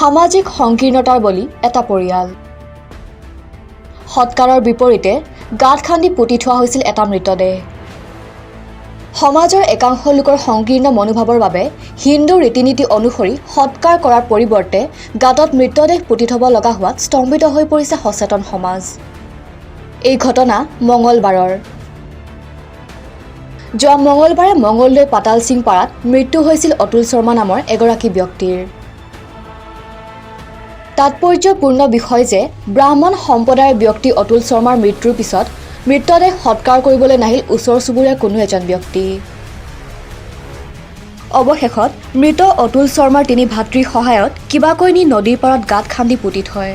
সামাজিক সংকীৰ্ণতাৰ বলি এটা পৰিয়াল। সৎকাৰৰ বিপৰীতে গাঁত খান্দি পুতি থোৱা হৈছিল এটা মৃতদেহ। সমাজৰ একাংশ লোকৰ সংকীৰ্ণ মনোভাৱৰ বাবে হিন্দু ৰীতি-নীতি অনুসৰি সৎকাৰ কৰাৰ পৰিৱৰ্তে গাঁতত মৃতদেহ পুতি থব লগা হোৱাত স্তম্ভিত হৈ পৰিছে সচেতন সমাজ। এই ঘটনা মঙলবাৰৰ। যোৱা মঙলবাৰে মঙলদৈ পাতালচিং পাৰাত মৃত্যু হৈছিল অতুল শৰ্মা নামৰ এগৰাকী ব্যক্তিৰ। তাৎপৰ্যপূৰ্ণ বিষয় যে ব্ৰাহ্মণ সম্প্ৰদায়ৰ ব্যক্তি অতুল শৰ্মাৰ মৃত্যুৰ পিছত মৃতদেহ সৎকাৰ কৰিবলৈ নাহিল ওচৰ চুবুৰীয়া কোনো এজন ব্যক্তি। অৱশেষত মৃত অতুল শৰ্মাৰ তিনি ভাতৃৰ সহায়ত কিবাকৈ নি নদীৰ পাৰত গাঁত খান্দি পুতি থয়।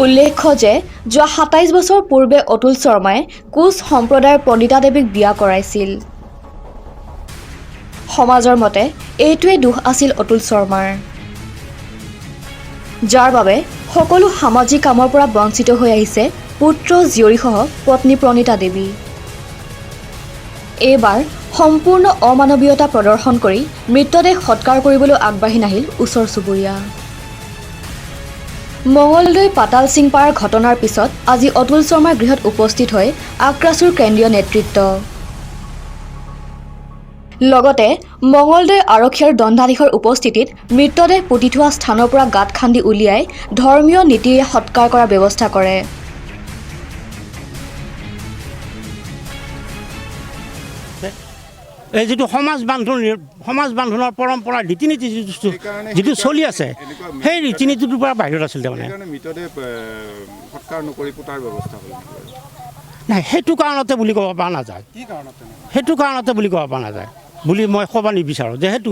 উল্লেখ্য যে যোৱা ২৭ বছৰ পূৰ্বে অতুল শৰ্মাই কোচ সম্প্ৰদায়ৰ পণ্ডিতা দেৱীক বিয়া কৰাইছিল। সমাজৰ মতে এইটোৱে দোষ আছিল অতুল শৰ্মাৰ, যাৰ বাবে সকলো সামাজিক কামৰ পৰা বঞ্চিত হৈ আহিছে পুত্ৰ জীয়ৰীসহ পত্নী প্ৰণীতা দেৱী। এইবাৰ সম্পূৰ্ণ অমানৱীয়তা প্ৰদৰ্শন কৰি মৃতদেহ সৎকাৰ কৰিবলৈ আগবাঢ়ি নাহিল ওচৰ চুবুৰীয়া। মঙলদৈ পাতালচিং পাৰাৰ ঘটনাৰ পিছত আজি অতুল শৰ্মাৰ গৃহত উপস্থিত হৈ আক্ৰাছুৰ কেন্দ্ৰীয় নেতৃত্ব। লগতে মঙলদৈ আৰক্ষী আৰু দণ্ডাধীশৰ উপস্থিতিত মৃতদেহ পুতি থোৱা স্থানৰ পৰা গাঁত খান্দি উলিয়াই ধৰ্মীয় নীতিৰে সৎকাৰ কৰাৰ ব্যৱস্থা কৰে। এই যিটো সমাজ বান্ধোনৰ পৰম্পৰা ৰীতি নীতি যিটো চলি আছে সেই ৰীতি নীতিটোৰ পৰা বাহিৰত আছিল। তাৰমানে নাই সেইটো কাৰণতে বুলি ক'ব পৰা নাযায়, সেইটো কাৰণতে বুলি ক'ব পৰা নাযায় বুলি মই ক'ব নিবিচাৰোঁ। যিহেতু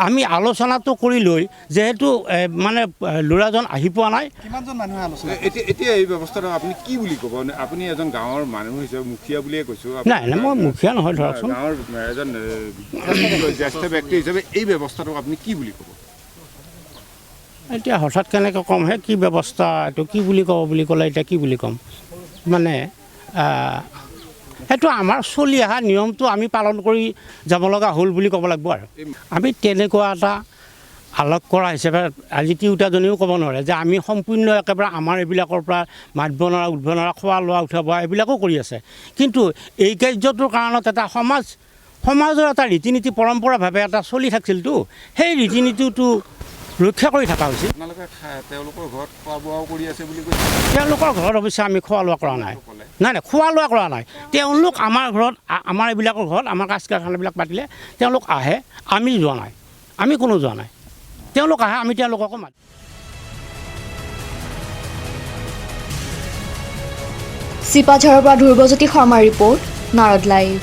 আমি আলোচনাটো কৰি লৈ যিহেতু মানে ল'ৰাজন আহি পোৱা নাই। এতিয়া এই ব্যৱস্থাটো আপুনি কি বুলি ক'ব? আপুনি এজন গাঁৱৰ মানুহ হিচাপে মুখীয়া বুলিয়ে কৈছোঁ। নাই নাই মই মুখীয়া নহয়, ধৰকচোন গাঁৱৰ এজন জ্যেষ্ঠ ব্যক্তি হিচাপে এই ব্যৱস্থাটোক আপুনি কি বুলি ক'ব? এতিয়া হঠাৎ কেনেকৈ ক'ম হে কি ব্যৱস্থা এইটো কি বুলি ক'ব বুলি ক'লে এতিয়া কি বুলি ক'ম? মানে সেইটো আমাৰ চলি অহা নিয়মটো আমি পালন কৰি যাব লগা হ'ল বুলি ক'ব লাগিব। আৰু আমি তেনেকুৱা এটা আলোক কৰা হিচাপে আজি তিৰোতাজনেও ক'ব নোৱাৰে যে আমি সম্পূৰ্ণ একেবাৰে আমাৰ এইবিলাকৰ পৰা মাতিব নোৱাৰা উঠিব নোৱাৰা খোৱা লোৱা উঠা বোৱা এইবিলাকো কৰি আছে। কিন্তু এই কাৰ্যটোৰ কাৰণত এটা সমাজৰ এটা ৰীতি নীতি পৰম্পৰাভাৱে এটা চলি থাকিছিলতো, সেই ৰীতি নীতিটো ৰক্ষা কৰি থকা হৈছিল। তেওঁলোকৰ ঘৰত খোৱা বোৱাও কৰি আছে বুলি কৈছে। তেওঁলোকৰ ঘৰত অৱশ্যে আমি খোৱা লোৱা কৰা নাই, নাই খোৱা লোৱা কৰা নাই। তেওঁলোক আমাৰ ঘৰত, আমাৰ এইবিলাকৰ ঘৰত আমাৰ কাজ কাৰখানাবিলাক পাতিলে তেওঁলোক আহে, আমি যোৱা নাই, আমি কোনো যোৱা নাই। তেওঁলোক আহে, আমি তেওঁলোককো মাতো। চিপাঝাৰৰ পৰা ধ্ৰুৱজ্যোতি শৰ্মাৰ ৰিপৰ্ট, নাৰদ লাইভ।